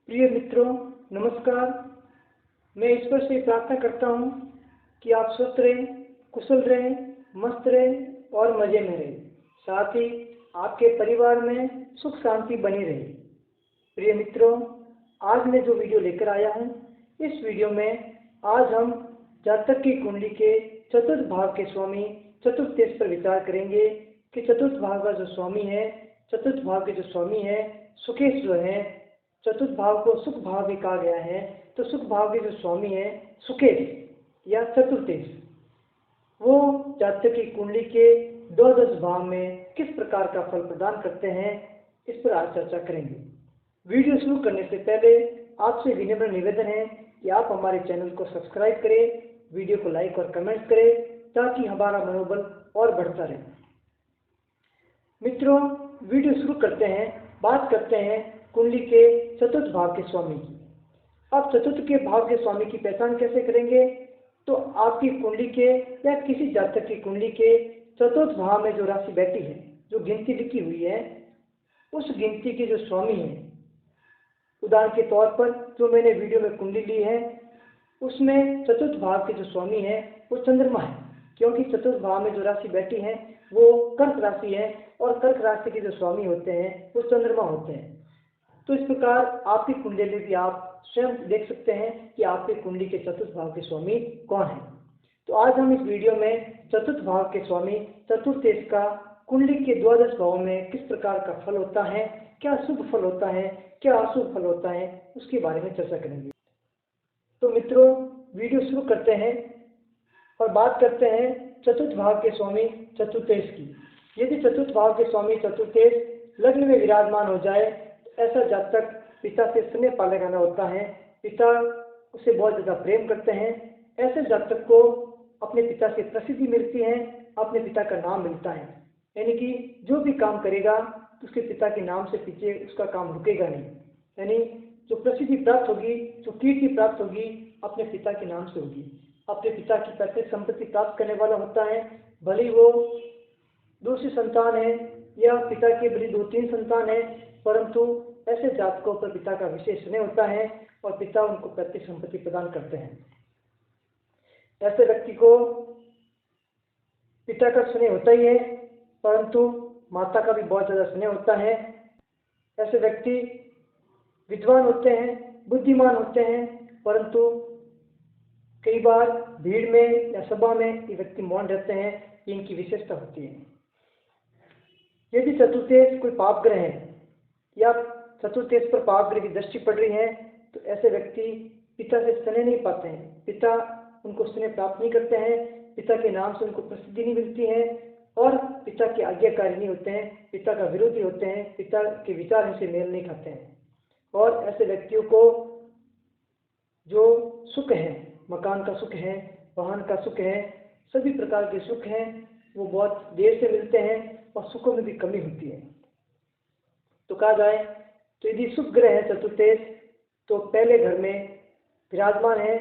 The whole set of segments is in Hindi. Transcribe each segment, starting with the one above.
प्रिय मित्रों, नमस्कार। मैं ईश्वर से प्रार्थना करता हूँ कि आप स्वस्थ रहें, कुशल रहें, मस्त रहें और मजे में रहें। साथ ही आपके परिवार में सुख शांति बनी रहे। प्रिय मित्रों, आज मैं जो वीडियो लेकर आया हूँ, इस वीडियो में आज हम जातक की कुंडली के चतुर्थ भाव के स्वामी चतुर्थ तेज पर विचार करेंगे कि चतुर्थ भाव का जो स्वामी है, चतुर्थ भाव के जो स्वामी है सुकेश्वर है। चतुर्थ भाव को सुख भाव भी कहा गया है, तो सुख भाव के जो स्वामी है सुकेश या चतुर्थेश, वो जातक की कुंडली के द्वादश भाव में किस प्रकार का फल प्रदान करते हैं, इस पर आज चर्चा करेंगे। वीडियो शुरू करने से पहले आपसे विनम्र निवेदन है कि आप हमारे चैनल को सब्सक्राइब करें, वीडियो को लाइक और कमेंट करें ताकि हमारा मनोबल और बढ़ता रहे। मित्रों, वीडियो शुरू करते हैं। बात करते हैं कुंडली के चतुर्थ भाव के स्वामी की। अब चतुर्थ के भाव के स्वामी की पहचान कैसे करेंगे? तो आपकी कुंडली के या किसी जातक की कुंडली के चतुर्थ भाव में जो राशि बैठी है, जो गिनती लिखी हुई है, उस गिनती के जो स्वामी है, उदाहरण के तौर पर जो मैंने वीडियो में कुंडली ली है, उसमें चतुर्थ भाव के जो स्वामी है वो चंद्रमा है, क्योंकि चतुर्थ भाव में जो राशि बैठी है वो कर्क राशि है और कर्क राशि के जो स्वामी होते हैं वो चंद्रमा होते हैं। तो इस प्रकार आपकी कुंडली में भी आप स्वयं देख सकते हैं कि आपकी कुंडली के चतुर्थ भाव के स्वामी कौन है। तो आज हम इस वीडियो में चतुर्थ भाव के स्वामी चतुर्थेश का कुंडली के द्वादश भाव में किस प्रकार का फल होता है, क्या शुभ फल होता है, क्या अशुभ फल होता है, उसके बारे में चर्चा करेंगे। तो मित्रों, वीडियो शुरू करते हैं और बात करते हैं चतुर्थ भाव के स्वामी चतुर्थेश की। यदि चतुर्थ भाव के स्वामी चतुर्थेश लग्न में विराजमान हो जाए, ऐसा जातक पिता से स्नेह पाले गाना होता है, पिता उसे बहुत ज़्यादा प्रेम करते हैं। ऐसे जातक को अपने पिता से प्रसिद्धि मिलती है, अपने पिता का नाम मिलता है, यानी कि जो भी काम करेगा उसके पिता के नाम से पीछे उसका काम रुकेगा नहीं। यानी जो प्रसिद्धि प्राप्त होगी, जो कीर्ति प्राप्त होगी, अपने पिता के नाम से होगी। अपने पिता की पैतृक संपत्ति प्राप्त करने वाला होता है, भले वो दूसरी संतान है या पिता के भले 2-3 संतान है, परंतु ऐसे जातकों पर पिता का विशेष स्नेह होता है और पिता उनको पैतृक संपत्ति प्रदान करते हैं। ऐसे व्यक्ति को पिता का स्नेह होता ही है, परंतु माता का भी बहुत ज़्यादा स्नेह होता है। ऐसे व्यक्ति विद्वान होते हैं, बुद्धिमान होते हैं, परंतु कई बार भीड़ में या सभा में ये व्यक्ति मौन रहते हैं, ये इनकी विशेषता होती है। यदि चतुर्थेश कोई पाप ग्रह है या चतुर्थेश पर पाप ग्रह की दृष्टि पड़ रही है, तो ऐसे व्यक्ति पिता से स्नेह नहीं पाते हैं, पिता उनको स्नेह प्राप्त नहीं करते हैं, पिता के नाम से उनको प्रसिद्धि नहीं मिलती है और पिता के आज्ञाकारी नहीं होते हैं, पिता का विरोधी होते हैं, पिता के विचार इनसे मेल नहीं खाते हैं। और ऐसे व्यक्तियों को जो सुख है, मकान का सुख है, वाहन का सुख है, सभी प्रकार के सुख हैं, वो बहुत देर से मिलते हैं और सुखों में भी कमी होती है। तो कहा जाए तो यदि शुभ ग्रह है चतुर्थेश तो पहले घर में विराजमान है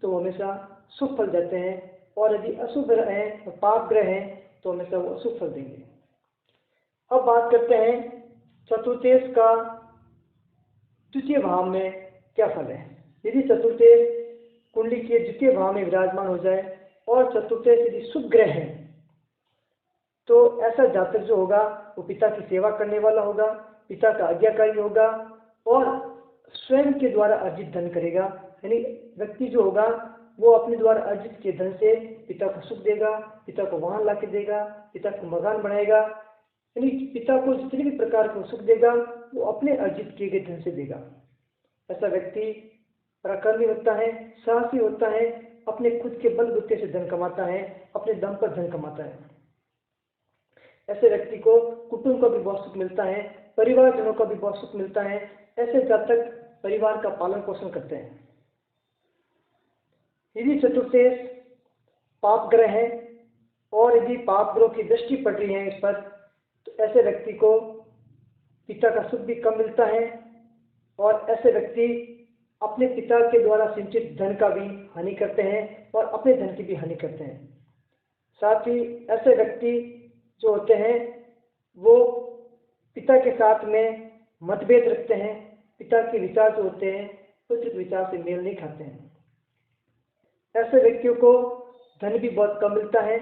तो हमेशा शुभ फल देते हैं, और यदि अशुभ ग्रह है और पाप ग्रह है तो हमेशा वो अशुभ फल देंगे। अब बात करते हैं चतुर्थेश का द्वितीय भाव में क्या फल है। यदि चतुर्थेश कुंडली के द्वितीय भाव में विराजमान हो जाए और चतुर्थेश यदि शुभ ग्रह है, तो ऐसा जातक जो होगा वो पिता की सेवा करने वाला होगा, पिता का आज्ञाकारी होगा और स्वयं के द्वारा अर्जित धन करेगा। यानी व्यक्ति जो होगा वो अपने द्वारा अर्जित के धन से पिता को सुख देगा, पिता को वाहन ला के देगा, पिता को मकान बनाएगा, यानी पिता को जितने भी प्रकार को सुख देगा वो अपने अर्जित किए गए धन से देगा। ऐसा व्यक्ति पराक्रमी होता है, साहसी होता है, अपने खुद के बलबूते से धन कमाता है, अपने दम पर धन कमाता है। ऐसे व्यक्ति को कुटुंब का भी बहुत सुख मिलता है, परिवारजनों का भी बहुत सुख मिलता है। ऐसे जातक परिवार का पालन पोषण करते हैं। यदि चतुर्थेश पाप ग्रह है और यदि पाप ग्रह की दृष्टि पड़ रही है इस पर, तो ऐसे व्यक्ति को पिता का सुख भी कम मिलता है और ऐसे व्यक्ति अपने पिता के द्वारा सिंचित धन का भी हानि करते हैं और अपने धन की भी हानि करते हैं। साथ ही ऐसे व्यक्ति जो होते हैं वो पिता के साथ में मतभेद रखते हैं, पिता के विचार जो होते हैं उचित विचार से मेल नहीं खाते हैं। ऐसे व्यक्तियों को धन भी बहुत कम मिलता है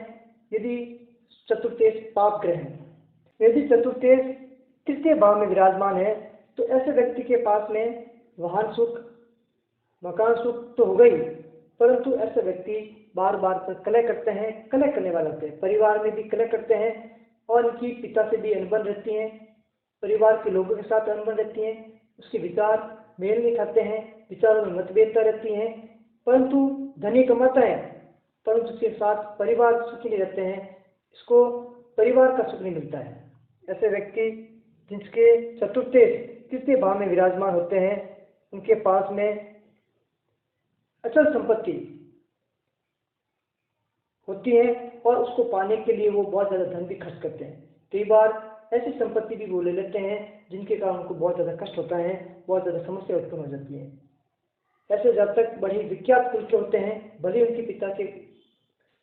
यदि चतुर्थेश पाप ग्रह है। यदि चतुर्थेश तृतीय भाव में विराजमान है तो ऐसे व्यक्ति के पास में वाहन सुख, मकान सुख तो होगा ही, परंतु ऐसे व्यक्ति बार बार कलह करते हैं, कलह करने वाले होते हैं, परिवार में भी कलह करते हैं और इनकी पिता से भी अनबन रहती है, परिवार के लोगों के साथ अनबन रहती है, उसके विचार मेल नहीं खाते हैं, विचारों में मतभेदता रहती हैं, परंतु धनी कमाता है परंतु उसके साथ परिवार सुखी नहीं रहते हैं, इसको परिवार का सुख नहीं मिलता है। ऐसे व्यक्ति जिसके चतुर्थेश तृतीय भाव में विराजमान होते हैं उनके पास में अचल संपत्ति होती है और उसको पाने के लिए वो बहुत ज़्यादा धन भी खर्च करते हैं। कई बार ऐसी संपत्ति भी वो ले लेते हैं जिनके कारण उनको बहुत ज़्यादा कष्ट होता है, बहुत ज़्यादा समस्या उत्पन्न हो जाती है। ऐसे जातक बड़े विख्यात कुल के होते हैं, भले उनके पिता के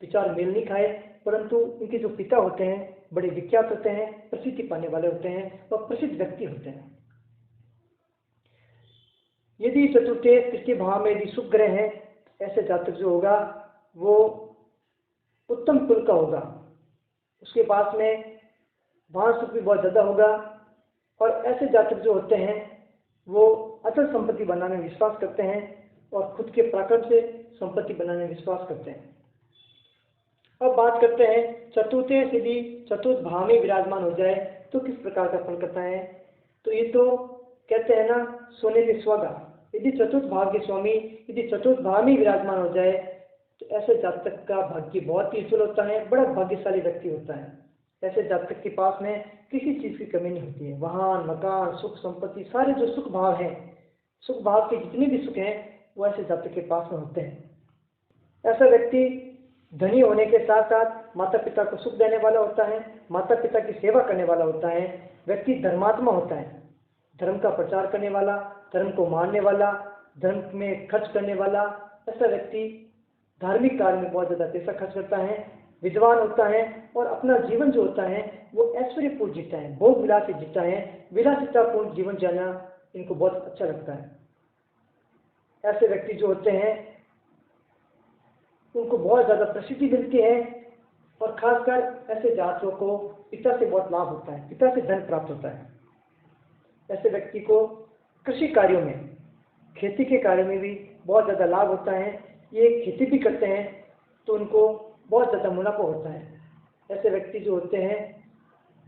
विचार मेल नहीं खाए परंतु उनके जो पिता होते हैं बड़े विख्यात होते हैं, प्रसिद्धि पाने वाले होते हैं और प्रसिद्ध व्यक्ति होते हैं। यदि चतुर्थेश तृतीय भाव में यदि शुभ ग्रह है, ऐसे जातक जो होगा वो उत्तम कुल का होगा, उसके पास में वाहन सुख भी बहुत ज़्यादा होगा और ऐसे जातक जो होते हैं वो अचल संपत्ति बनाने में विश्वास करते हैं और खुद के पराक्रम से संपत्ति बनाने में विश्वास करते हैं। अब बात करते हैं चतुर्थेश यदि चतुर्थ भाव में विराजमान हो जाए तो किस प्रकार का फल करता है। तो ये तो कहते हैं ना, सोने पे सुहागा। यदि चतुर्थ भाव के स्वामी यदि चतुर्थ भाव में विराजमान हो जाए तो ऐसे जातक का भाग्य बहुत ही उज्जवल होता है, बड़ा भाग्यशाली व्यक्ति होता है। ऐसे जातक के पास में किसी चीज़ की कमी नहीं होती है, वाहन, मकान, सुख, संपत्ति, सारे जो सुख भाव हैं, सुख भाव के जितने भी सुख हैं वो ऐसे जातक के पास में होते हैं। ऐसा व्यक्ति धनी होने के साथ साथ माता पिता को सुख देने वाला होता है, माता पिता की सेवा करने वाला होता है, व्यक्ति धर्मात्मा होता है, धर्म का प्रचार करने वाला, धर्म को मानने वाला, धर्म में खर्च करने वाला। ऐसा व्यक्ति धार्मिक कार्य में बहुत ज़्यादा पैसा खर्च करता है, विद्वान होता है और अपना जीवन जो होता है वो ऐश्वर्यपूर्ण जीता है, भोग विलासी जीता है, विलासितापूर्ण जीवन जीना इनको बहुत अच्छा लगता है। ऐसे व्यक्ति जो होते हैं उनको बहुत ज़्यादा प्रसिद्धि मिलती है और खासकर ऐसे जातकों को पिता से बहुत लाभ होता है, पिता से धन प्राप्त होता है। ऐसे व्यक्ति को कृषि कार्यों में, खेती के कार्य में भी बहुत ज़्यादा लाभ होता है। ये खेती भी करते हैं तो उनको बहुत ज़्यादा मुनाफा होता है। ऐसे व्यक्ति जो होते हैं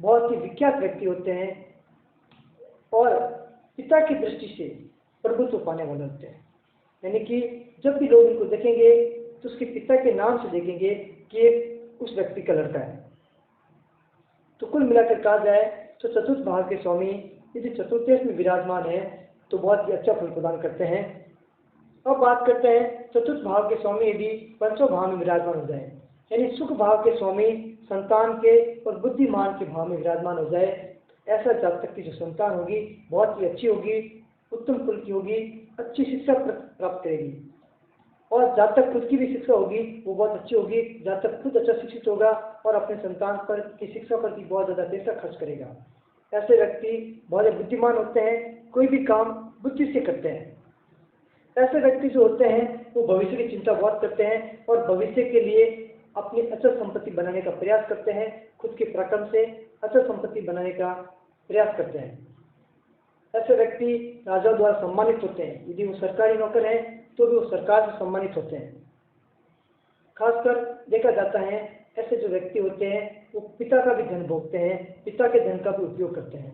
बहुत ही विख्यात व्यक्ति होते हैं और पिता की दृष्टि से प्रभुत्व पाने वाले होते हैं, यानी कि जब भी लोग इनको देखेंगे तो उसके पिता के नाम से देखेंगे कि उस व्यक्ति का लड़का है। तो कुल मिलाकर कहा जाए तो चतुर्थ भाव के स्वामी यदि चतुर्थेश में विराजमान है तो बहुत ही अच्छा फल प्रदान करते हैं। अब बात करते हैं चतुर्थ भाव के स्वामी यदि पंचम भाव में विराजमान हो जाए, यानी सुख भाव के स्वामी संतान के और बुद्धिमान के भाव में विराजमान हो जाए, ऐसा जातक की जो संतान होगी बहुत ही अच्छी होगी, उत्तम कुल की होगी, अच्छी शिक्षा प्राप्त करेगी और जातक खुद की भी शिक्षा होगी वो बहुत अच्छी होगी। जातक खुद अच्छा शिक्षित होगा और अपने संतान पर की शिक्षा पर भी बहुत ज़्यादा पैसा खर्च करेगा। ऐसे व्यक्ति बहुत बुद्धिमान होते हैं, कोई भी काम बुद्धि से करते हैं। ऐसे व्यक्ति जो होते हैं वो भविष्य की चिंता बहुत करते हैं और भविष्य के लिए अपनी अचल संपत्ति बनाने का प्रयास करते हैं, खुद के पराक्रम से अचल संपत्ति बनाने का प्रयास करते हैं। ऐसे व्यक्ति राजा द्वारा सम्मानित होते हैं, यदि वो सरकारी नौकर हैं तो भी वो सरकार से सम्मानित होते हैं। खासकर देखा जाता है ऐसे जो व्यक्ति होते हैं वो पिता का भी धन भोगते हैं, पिता के धन का भी उपयोग करते हैं,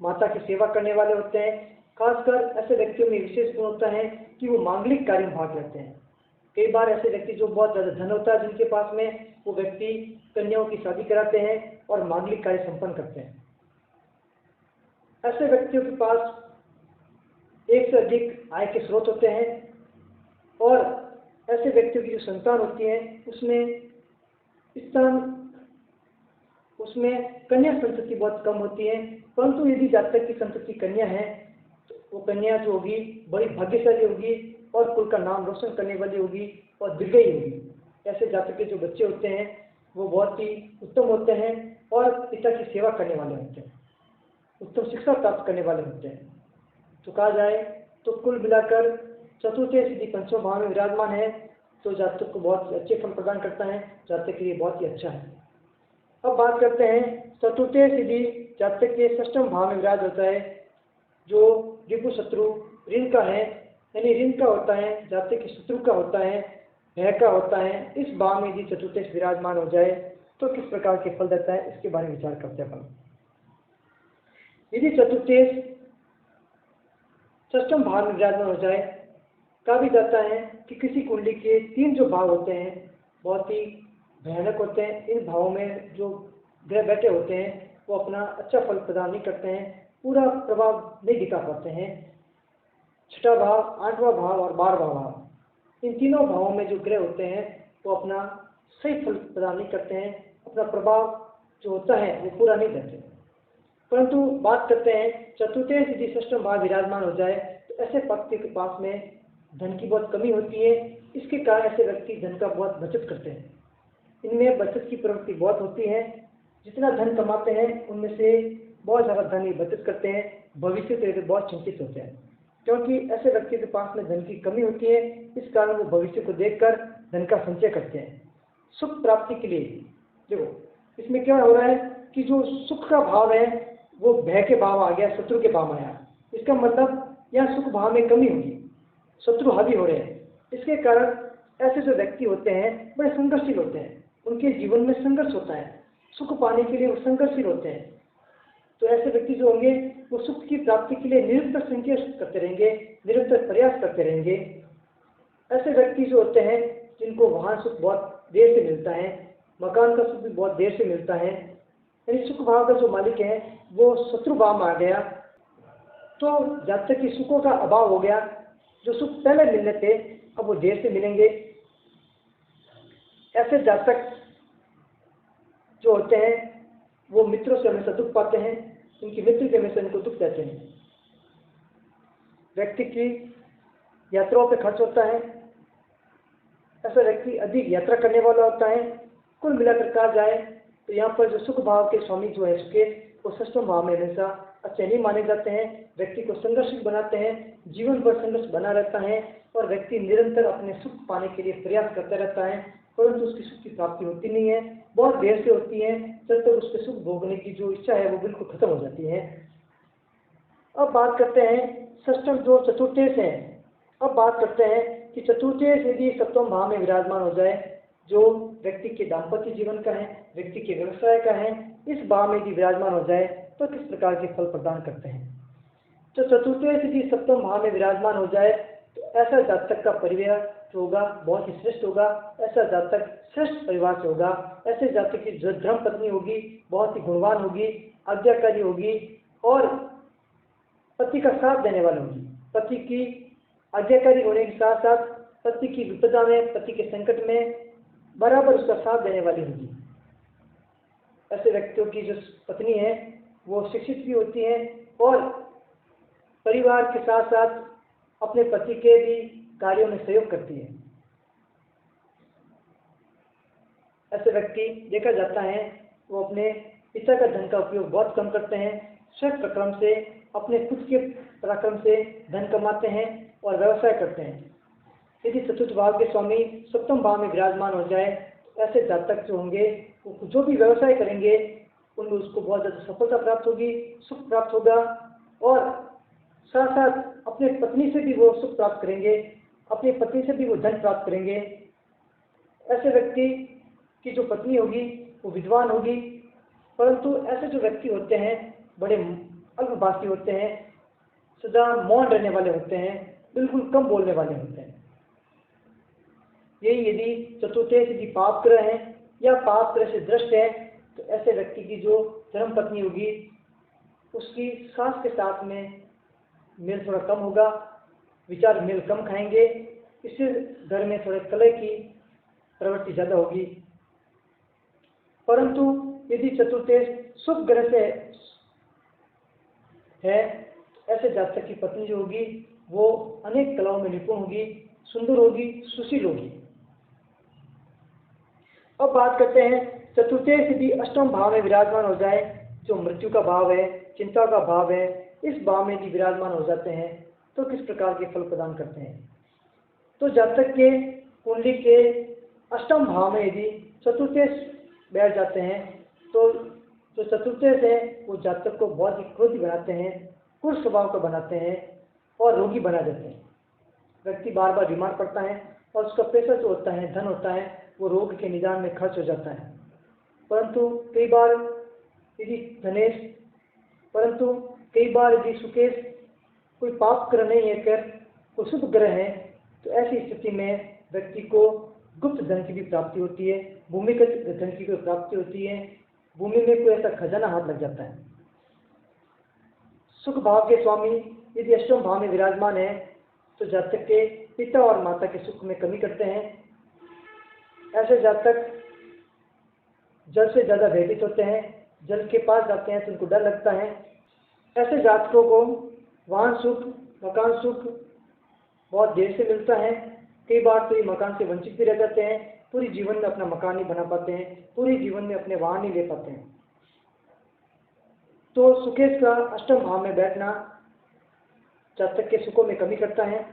माता की सेवा करने वाले होते हैं। खासकर ऐसे व्यक्तियों में विशेष गुण होता है कि वो मांगलिक कार्य में भाग लेते हैं। कई बार ऐसे व्यक्ति जो बहुत ज़्यादा धन होता है जिनके पास में, वो व्यक्ति कन्याओं की शादी कराते हैं और मांगलिक कार्य संपन्न करते हैं। ऐसे व्यक्तियों के पास एक से अधिक आय के स्रोत होते हैं और ऐसे व्यक्तियों की जो संतान होती है उसमें कन्या संतति बहुत कम होती है, परंतु यदि जातक की संतति कन्या है तो वो कन्या जो होगी बड़ी भाग्यशाली होगी और कुल का नाम रोशन करने वाली होगी और दीर्घायु होगी। ऐसे जातक के जो बच्चे होते हैं वो बहुत ही उत्तम होते हैं और पिता की सेवा करने वाले होते हैं, उत्तम शिक्षा प्राप्त करने वाले होते हैं। तो कहा जाए तो कुल मिलाकर चतुर्थ स्थिति पंचम भाव में विराजमान है तो जातक को बहुत अच्छे फल प्रदान करता है, जातक के लिए बहुत ही अच्छा है। अब बात करते हैं चतुर्थ स्थिति जातक के षष्ठम भाव में विराज होता है जो रिपु शत्रु ऋण का है, यानी ऋण का होता है, जातक के शत्रु का होता है, भय का होता है। इस भाव में यदि चतुर्थ विराजमान हो जाए तो किस प्रकार के फल देता है, इसके बारे में विचार करते हैं अपन। यदि चतुर्थ षष्ठम भाव में विराजमान हो जाए, कहा भी जाता है कि किसी कुंडली के 3 जो भाव होते हैं बहुत ही भयानक होते हैं। इन भावों में जो ग्रह बैठे होते हैं वो अपना अच्छा फल प्रदान नहीं करते हैं, पूरा प्रभाव नहीं दिखा पाते हैं। छठा भाव, 8वां भाव और 12वां भाव, इन तीनों भावों में जो ग्रह होते हैं वो अपना सही फल प्रदान नहीं करते हैं, अपना प्रभाव जो होता है वो पूरा नहीं देते। परंतु बात करते हैं चतुर्थ यदि षष्ठम भाव विराजमान हो जाए तो ऐसे व्यक्ति के पास में धन की बहुत कमी होती है। इसके कारण ऐसे व्यक्ति धन का बहुत बचत करते हैं, इनमें बचत की प्रवृत्ति बहुत होती है। जितना धन कमाते हैं उनमें से बहुत ज़्यादा धन ही बचत करते हैं, भविष्य के लिए बहुत चिंतित होते हैं क्योंकि ऐसे व्यक्ति के पास में धन की कमी होती है। इस कारण वो भविष्य को देखकर धन का संचय करते हैं सुख प्राप्ति के लिए। देखो इसमें क्या हो रहा है कि जो सुख का भाव है वो भय के भाव आ गया, शत्रु के भाव आया। इसका मतलब यहाँ सुख भाव में कमी होगी, शत्रु हावी हो रहे हैं। इसके कारण ऐसे जो व्यक्ति होते हैं बड़े संघर्षशील होते हैं, उनके जीवन में संघर्ष होता है, सुख पाने के लिए वो संघर्षशील होते हैं। तो ऐसे व्यक्ति जो होंगे वो सुख की प्राप्ति के लिए निरंतर संघर्ष करते रहेंगे, निरंतर प्रयास करते रहेंगे। ऐसे व्यक्ति जो होते हैं जिनको वाहन सुख बहुत देर से मिलता है, मकान का सुख भी बहुत देर से मिलता है, यानी सुख भाव का जो मालिक है वो शत्रु भाव में आ गया तो जातक की सुखों का अभाव हो गया। जो सुख पहले मिलने थे अब वो देर से मिलेंगे। ऐसे जातक जो होते हैं वो मित्रों से हमेशा दुख पाते हैं, उनकी मित्र के हमेशा इनको दुख देते हैं। व्यक्ति की यात्राओं पे खर्च होता है, ऐसा व्यक्ति अधिक यात्रा करने वाला होता है। कुल मिलाकर कहा जाए तो यहाँ पर जो सुख भाव के स्वामी जो है उसके वो षष्ठम भाव में हमेशा अच्छे नहीं माने जाते हैं, व्यक्ति को संघर्षित बनाते हैं, जीवन भर संघर्ष बना रहता है और व्यक्ति निरंतर अपने सुख पाने के लिए प्रयास करता रहता है, परंतु उसकी सुख की प्राप्ति होती नहीं है, बहुत देर से होती है। जब तक उसके सुख भोगने की जो इच्छा है वो बिल्कुल खत्म हो जाती है। अब बात करते हैं षष्ठम जो चतुर्थेश है। अब बात करते हैं कि चतुर्थेश यदि सप्तम भाव में विराजमान हो जाए, जो व्यक्ति के दाम्पत्य जीवन का है, व्यक्ति के व्यवसाय का है, इस भाव में यदि विराजमान हो जाए तो किस प्रकार के फल प्रदान करते हैं। तो चतुर्थेश यदि सप्तम भाव में विराजमान हो जाए तो ऐसा जातक का परिवार जो होगा बहुत ही श्रेष्ठ होगा, ऐसा जातक श्रेष्ठ परिवार से होगा। ऐसे जातक की जो धर्म पत्नी होगी बहुत ही गुणवान होगी, आज्ञाकारी होगी और पति का साथ देने वाली होगी। पति की आज्ञाकारी होने के साथ साथ पति की विपदा में, पति के संकट में बराबर उसका साथ देने वाली होगी। ऐसे व्यक्तियों की जो पत्नी है वो शिक्षित भी होती है और परिवार के साथ साथ अपने पति के भी कार्यों में सहयोग करती है। ऐसे व्यक्ति देखा जाता है वो अपने पिता का धन का उपयोग बहुत कम करते हैं, स्वयं प्रक्रम से अपने खुद के पराक्रम से धन कमाते हैं और व्यवसाय करते हैं। यदि चतुर्थ भाव के स्वामी सप्तम भाव में विराजमान हो जाए तो ऐसे जातक जो होंगे वो जो भी व्यवसाय करेंगे उनमें उसको बहुत ज़्यादा सफलता प्राप्त होगी, सुख प्राप्त होगा और साथ साथ अपने पत्नी से भी वो सुख प्राप्त करेंगे, अपनी पत्नी से भी वो धन प्राप्त करेंगे। ऐसे व्यक्ति की जो पत्नी होगी वो विद्वान होगी, परंतु ऐसे जो व्यक्ति होते हैं बड़े अल्पभाषी होते हैं, सदा मौन रहने वाले होते हैं, बिल्कुल कम बोलने वाले होते हैं। यही यदि चतुर्थेश यदि पाप ग्रह है या पाप ग्रह से दृष्ट है तो ऐसे व्यक्ति की जो धर्म पत्नी होगी उसकी सास के साथ में मेल थोड़ा कम होगा, विचार मेल कम खाएंगे, इससे घर में थोड़े कलह की प्रवृत्ति ज़्यादा होगी। परंतु यदि चतुर्थेश शुभ ग्रह से है ऐसे जातक की पत्नी जो होगी वो अनेक कलाओं में निपुण होगी, सुंदर होगी, सुशील होगी। अब बात करते हैं चतुर्थेश यदि अष्टम भाव में विराजमान हो जाए, जो मृत्यु का भाव है, चिंता का भाव है, इस भाव में यदि विराजमान हो जाते हैं तो किस प्रकार के फल प्रदान करते हैं। तो जातक के कुंडली के अष्टम भाव में यदि चतुर्थेश बैठ जाते हैं तो जो चतुर्थेश है वो जातक को बहुत ही क्रोधी बनाते हैं, क्रूर स्वभाव का बनाते हैं और रोगी बना देते हैं। व्यक्ति बार बार बीमार पड़ता है और उसका पैसा जो होता है, धन होता है, वो रोग के निदान में खर्च हो जाता है। परंतु कई बार यदि सुकेश कोई पाप ग्रह नहीं है कर कोई शुभ ग्रह है तो ऐसी स्थिति में व्यक्ति को गुप्त धन की भी प्राप्ति होती है, भूमिगत धन की भी प्राप्ति होती है, भूमि में कोई ऐसा खजाना हाथ लग जाता है। सुख भाव के स्वामी यदि अष्टम भाव में विराजमान है तो जातक के पिता और माता के सुख में कमी करते हैं। ऐसे जातक जल से ज़्यादा भयभीत होते हैं, जल के पास जाते हैं तो उनको डर लगता है। ऐसे जातकों को वाहन सुख, मकान सुख बहुत देर से मिलता है। कई बार तो ये मकान से वंचित भी रह जाते हैं, पूरी जीवन में अपना मकान नहीं बना पाते हैं, पूरी जीवन में अपने वाहन नहीं ले पाते हैं। तो सुकेश का अष्टम भाव में बैठना जातक के सुखों में कमी करता है।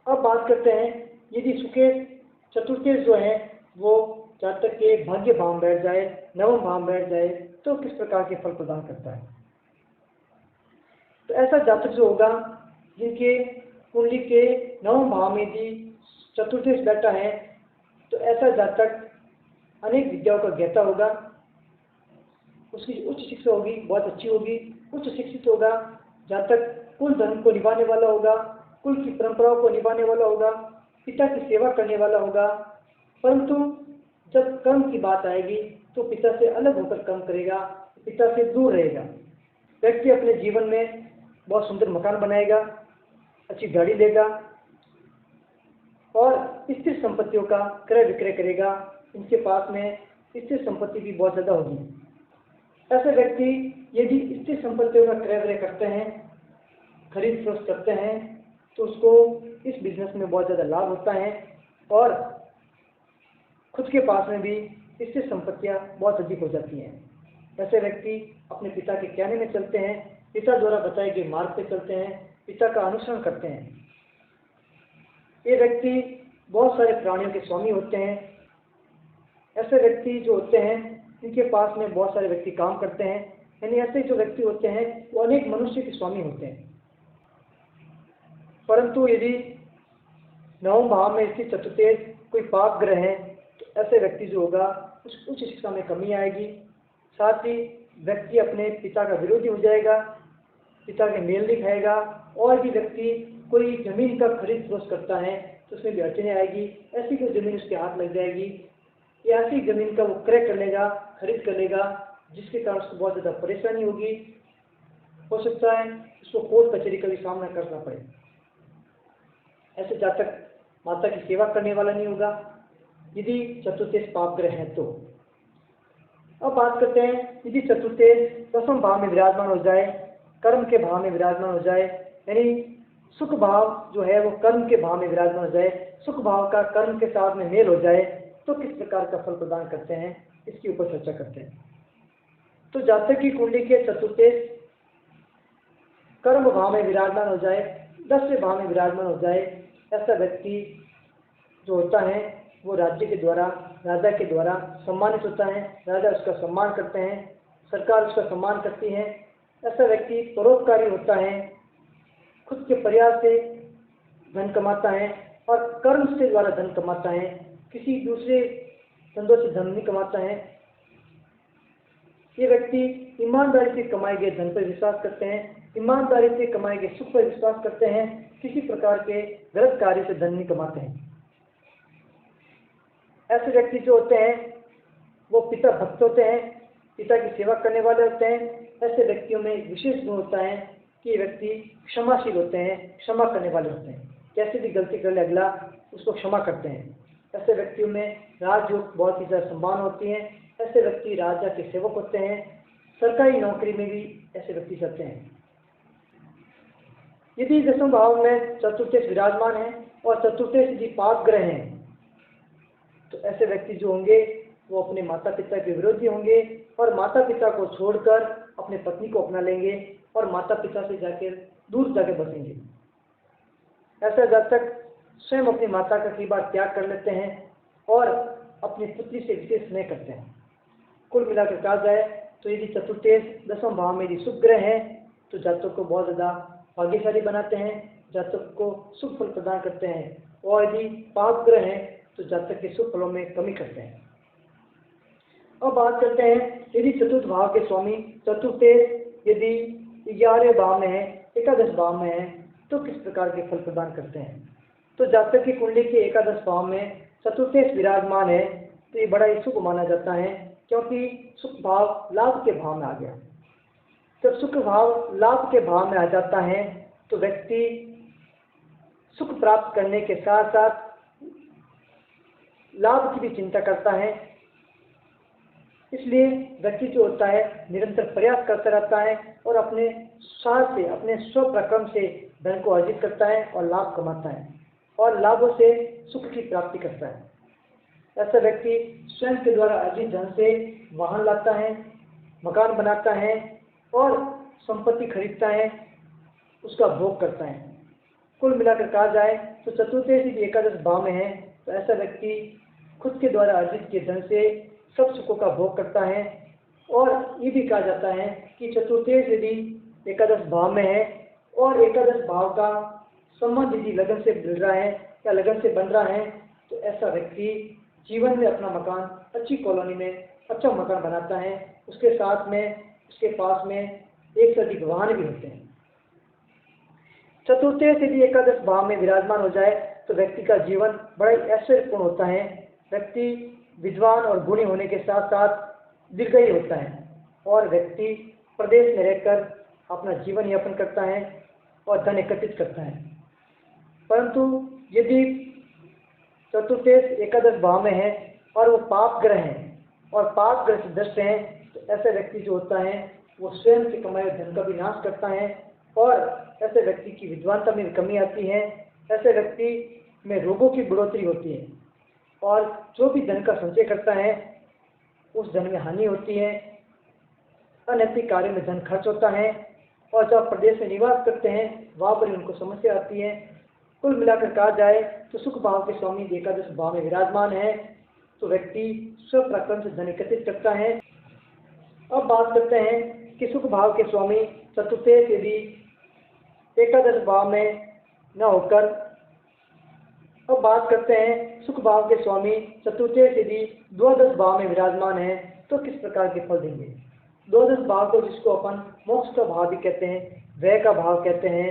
अब बात करते हैं यदि सुकेश चतुर्थेश जो है वो जातक के भाग्य भाव में बैठ जाए, नवम भाव में बैठ जाए तो किस प्रकार के फल प्रदान करता है। तो ऐसा जातक जो होगा जिनके कुंडली के नवम भाव में यदि चतुर्थेश बैठा है तो ऐसा जातक अनेक विद्याओं का ज्ञाता होगा, उसकी उच्च शिक्षा होगी, बहुत अच्छी होगी, उच्च शिक्षित होगा। जातक कुल धर्म को निभाने वाला होगा, कुल की परंपराओं को निभाने वाला होगा, पिता की सेवा करने वाला होगा। परंतु जब कर्म की बात आएगी तो पिता से अलग होकर कर्म करेगा, पिता से दूर रहेगा। व्यक्ति अपने जीवन में बहुत सुंदर मकान बनाएगा, अच्छी गाड़ी लेगा और स्थिर संपत्तियों का क्रय विक्रय करेगा। इनके पास में स्थिर संपत्ति भी बहुत ज़्यादा होगी। ऐसे व्यक्ति यदि स्थिर संपत्तियों का क्रय विक्रय करते हैं, खरीद फरोख्त करते हैं तो उसको इस बिजनेस में बहुत ज़्यादा लाभ होता है और खुद के पास में भी इससे संपत्तियां बहुत अधिक हो जाती हैं। ऐसे व्यक्ति अपने पिता के कहने में चलते हैं, पिता द्वारा बताए गए मार्ग पे चलते हैं, पिता का अनुसरण करते हैं। ये व्यक्ति बहुत सारे प्राणियों के स्वामी होते हैं। ऐसे व्यक्ति जो होते हैं इनके पास में बहुत सारे व्यक्ति काम करते हैं, यानी ऐसे जो व्यक्ति होते हैं वो अनेक मनुष्य के स्वामी होते हैं। परंतु यदि नवम भाव में स्थित चतुर्थेश कोई पाप ग्रह है तो ऐसे व्यक्ति जो होगा उस उच्च शिक्षा में कमी आएगी। साथ ही व्यक्ति अपने पिता का विरोधी हो जाएगा, पिता के मेल नहीं खाएगा। और भी व्यक्ति कोई जमीन का खरीद फरोख्त करता है तो उसमें भी अड़चने आएगी। ऐसी कोई जमीन उसके हाथ लग जाएगी या ऐसी जमीन का वो क्रय कर लेगा, खरीद कर लेगा, जिसके कारण उसको बहुत ज़्यादा परेशानी होगी। हो सकता है उसको कोर्ट कचहरी का भी सामना करना पड़े। ऐसे जातक माता की सेवा करने वाला नहीं होगा यदि चतुर्थेश पाप ग्रह है तो। अब बात करते हैं यदि चतुर्थेश दसम भाव में विराजमान हो जाए, कर्म के भाव में विराजमान हो जाए, यानी सुख भाव जो है वो कर्म के भाव में विराजमान हो जाए, सुख भाव का कर्म के साथ में मेल हो जाए तो किस प्रकार का फल प्रदान करते हैं, इसके ऊपर चर्चा करते हैं। तो जातक की कुंडली के चतुर्थेश कर्म भाव में विराजमान हो जाए, 10वें भाव में विराजमान हो जाए, ऐसा व्यक्ति जो होता है वो राज्य के द्वारा, राजा के द्वारा सम्मानित होता है। राजा उसका सम्मान करते हैं, सरकार उसका सम्मान करती है। ऐसा व्यक्ति परोपकारी होता है, खुद के प्रयास से धन कमाता है और कर्म से द्वारा धन कमाता है, किसी दूसरे धंधों से धन नहीं कमाता है। ये व्यक्ति ईमानदारी से कमाए गए धन पर विश्वास करते हैं, ईमानदारी से कमाए गए सुख पर विश्वास करते हैं, किसी प्रकार के गलत कार्य से धन नहीं कमाते हैं। ऐसे व्यक्ति जो होते हैं वो पिता भक्त होते हैं, पिता की सेवा करने वाले होते हैं। ऐसे व्यक्तियों में एक विशेष गुण होता है कि ये व्यक्ति क्षमाशील होते हैं, क्षमा करने वाले होते हैं। कैसे भी गलती कर ले अगला उसको क्षमा करते हैं। ऐसे व्यक्तियों में राजयोग बहुत ही ज़्यादा संभावना होती है। ऐसे व्यक्ति राजा के सेवक होते हैं, सरकारी नौकरी में भी ऐसे व्यक्ति जाते हैं। यदि दसम भाव में चतुर्थेश विराजमान है और चतुर्थेश यदि पाप ग्रह हैं तो ऐसे व्यक्ति जो होंगे वो अपने माता पिता के विरोधी होंगे और माता पिता को छोड़कर अपने पत्नी को अपना लेंगे, और माता पिता से जाकर दूर जाकर बसेंगे। ऐसा जातक स्वयं अपनी माता का कई बार त्याग कर लेते हैं और अपनी पुत्री से विशेष स्नेह करते हैं। कुल मिलाकर कहा जाए तो यदि चतुर्थेश दसम भाव में यदि शुभ ग्रह है तो जातक को बहुत ज़्यादा भाग्यशाली बनाते हैं, जातक को शुभ फल प्रदान करते हैं, और यदि पाप ग्रह है तो जातक के शुभ फलों में कमी करते हैं। अब बात करते हैं यदि चतुर्थ भाव के स्वामी चतुर्थेश यदि 11वें भाव में है, एकादश भाव में है तो किस प्रकार के फल प्रदान करते हैं। तो जातक की कुंडली के एकादश भाव में चतुर्थेश विराजमान है तो ये बड़ा ही शुभ माना जाता है, क्योंकि सुख भाव लाभ के भाव में आ गया। जब सुख भाव लाभ के भाव में आ जाता है तो व्यक्ति सुख प्राप्त करने के साथ साथ लाभ की भी चिंता करता है। इसलिए व्यक्ति जो होता है निरंतर प्रयास करता रहता है और अपने साथ से अपने स्वप्रक्रम से धन को अर्जित करता है और लाभ कमाता है और लाभों से सुख की प्राप्ति करता है। ऐसा व्यक्ति स्वयं के द्वारा अर्जित धन से वाहन लाता है, मकान बनाता है और संपत्ति खरीदता है, उसका भोग करता है। कुल मिलाकर कहा जाए तो चतुर्थेश यदि एकादश भाव में है तो ऐसा व्यक्ति खुद के द्वारा अर्जित के धन से सब सुखों का भोग करता है। और ये भी कहा जाता है कि चतुर्थेश यदि एकादश भाव में है और एकादश भाव का संबंध यदि लगन से मिल रहा है या लगन से बन रहा है तो ऐसा व्यक्ति जीवन में अपना मकान अच्छी कॉलोनी में अच्छा मकान बनाता है। उसके साथ में उसके पास में एक से अधिक वाहन भी होते हैं। चतुर्थेश यदि एकादश भाव में विराजमान हो जाए तो व्यक्ति का जीवन बड़ा ही ऐश्वर्यपूर्ण होता है। व्यक्ति विद्वान और गुणी होने के साथ साथ दीर्घायु होता है और व्यक्ति प्रदेश में रहकर अपना जीवन यापन करता है और धन एकत्रित करता है। परंतु यदि चतुर्थेश एकादश भाव में है और वो पाप ग्रह है और पाप ग्रह से दृष्ट है तो ऐसे व्यक्ति जो होता है वो स्वयं से कमाए धन का भी नाश करता है और ऐसे व्यक्ति की विद्वानता में कमी आती है। ऐसे व्यक्ति में रोगों की बढ़ोतरी होती है और जो भी धन का संचय करता है उस धन में हानि होती है, अनैतिक कार्य में धन खर्च होता है और जब प्रदेश में निवास करते हैं वहाँ पर उनको समस्या आती है। कुल मिलाकर कहा जाए तो सुख भाव के स्वामी एकादश भाव में विराजमान है तो व्यक्ति स्वप्रक्रम से धन एकत्रित करता है। अब बात करते हैं कि सुख भाव के स्वामी चतुर्थेश यदि एकादश भाव में न होकर, अब बात करते हैं सुख भाव के स्वामी चतुर्थेश यदि द्वादश भाव में विराजमान है तो किस प्रकार के फल देंगे। द्वादश भाव को जिसको अपन मोक्ष का भाव भी कहते हैं, व्यय का भाव कहते हैं,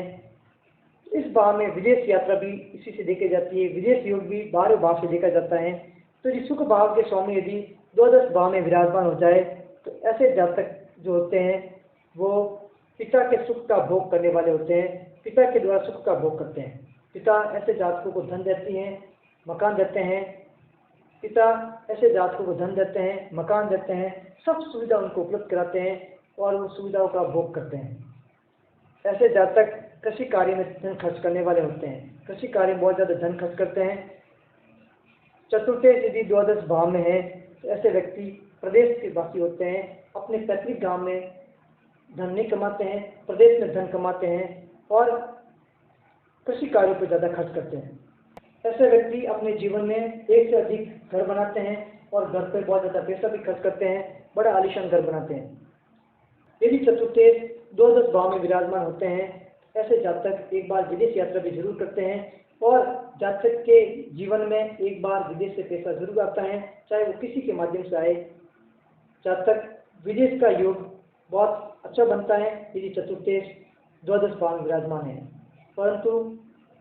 इस भाव में विदेश यात्रा भी इसी से देखी जाती है, विदेश योग भी 12वें भाव से देखा जाता है। तो यदि सुख भाव के स्वामी यदि द्वादश भाव में विराजमान हो जाए तो ऐसे जातक जो होते हैं वो पिता के सुख का भोग करने वाले होते हैं, पिता के द्वारा सुख का भोग करते हैं। पिता ऐसे जातकों को धन देती हैं, मकान देते हैं, पिता ऐसे जातकों को धन देते हैं, मकान देते हैं, सब सुविधा उनको उपलब्ध कराते हैं और उन सुविधाओं का भोग करते हैं। ऐसे जातक कृषि कार्य में धन खर्च करने वाले होते हैं, कृषि कार्य में बहुत ज़्यादा धन खर्च करते हैं। चतुर्थेश यदि द्वादश भाव में है तो ऐसे व्यक्ति प्रदेश के वासी होते हैं, अपने पैतृक गांव में धन नहीं कमाते हैं, प्रदेश में धन कमाते हैं और कृषि कार्यों पर ज़्यादा खर्च करते हैं। ऐसे व्यक्ति अपने जीवन में एक से अधिक घर बनाते हैं और घर पर बहुत ज़्यादा पैसा भी खर्च करते हैं, बड़ा आलीशान घर बनाते हैं। यदि चतुर्थेश द्वादश भाव में विराजमान होते हैं ऐसे जातक एक बार विदेश यात्रा भी जरूर करते हैं और जातक के जीवन में एक बार विदेश से पैसा जरूर आता है, चाहे वो किसी के माध्यम से आए। जातक विदेश का योग बहुत अच्छा बनता है यदि चतुर्थेश द्वादश भाव में विराजमान है। परंतु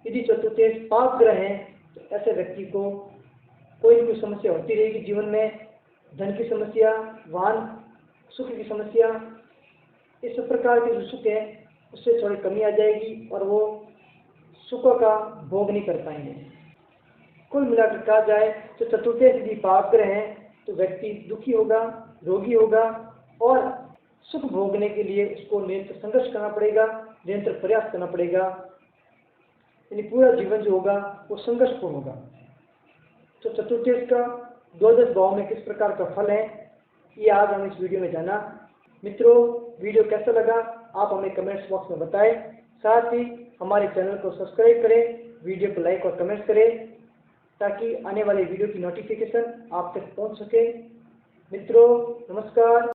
यदि चतुर्थेश पाप ग्रह है तो ऐसे व्यक्ति को कोई भी समस्या होती रहेगी जीवन में, धन की समस्या, वाहन सुख की समस्या, इस प्रकार के जो सुख है उससे थोड़ी कमी आ जाएगी और वो सुखों का भोग नहीं कर पाएंगे। कुल मिलाकर कहा जाए तो चतुर्थेश यदि पाप ग्रह है तो व्यक्ति दुखी होगा, रोगी होगा और सुख भोगने के लिए उसको निरंतर संघर्ष करना पड़ेगा, निरंतर प्रयास करना पड़ेगा, यानी पूरा जीवन जो होगा वो संघर्षपूर्ण होगा। तो चतुर्थेश का द्वादश भाव में किस प्रकार का फल है ये आज हम इस वीडियो में जाना। मित्रों, वीडियो कैसा लगा आप हमें कमेंट्स बॉक्स में बताएं। साथ ही हमारे चैनल को सब्सक्राइब करें, वीडियो को लाइक और कमेंट करें ताकि आने वाले वीडियो की नोटिफिकेशन आप तक पहुंच सके। मित्रों, नमस्कार।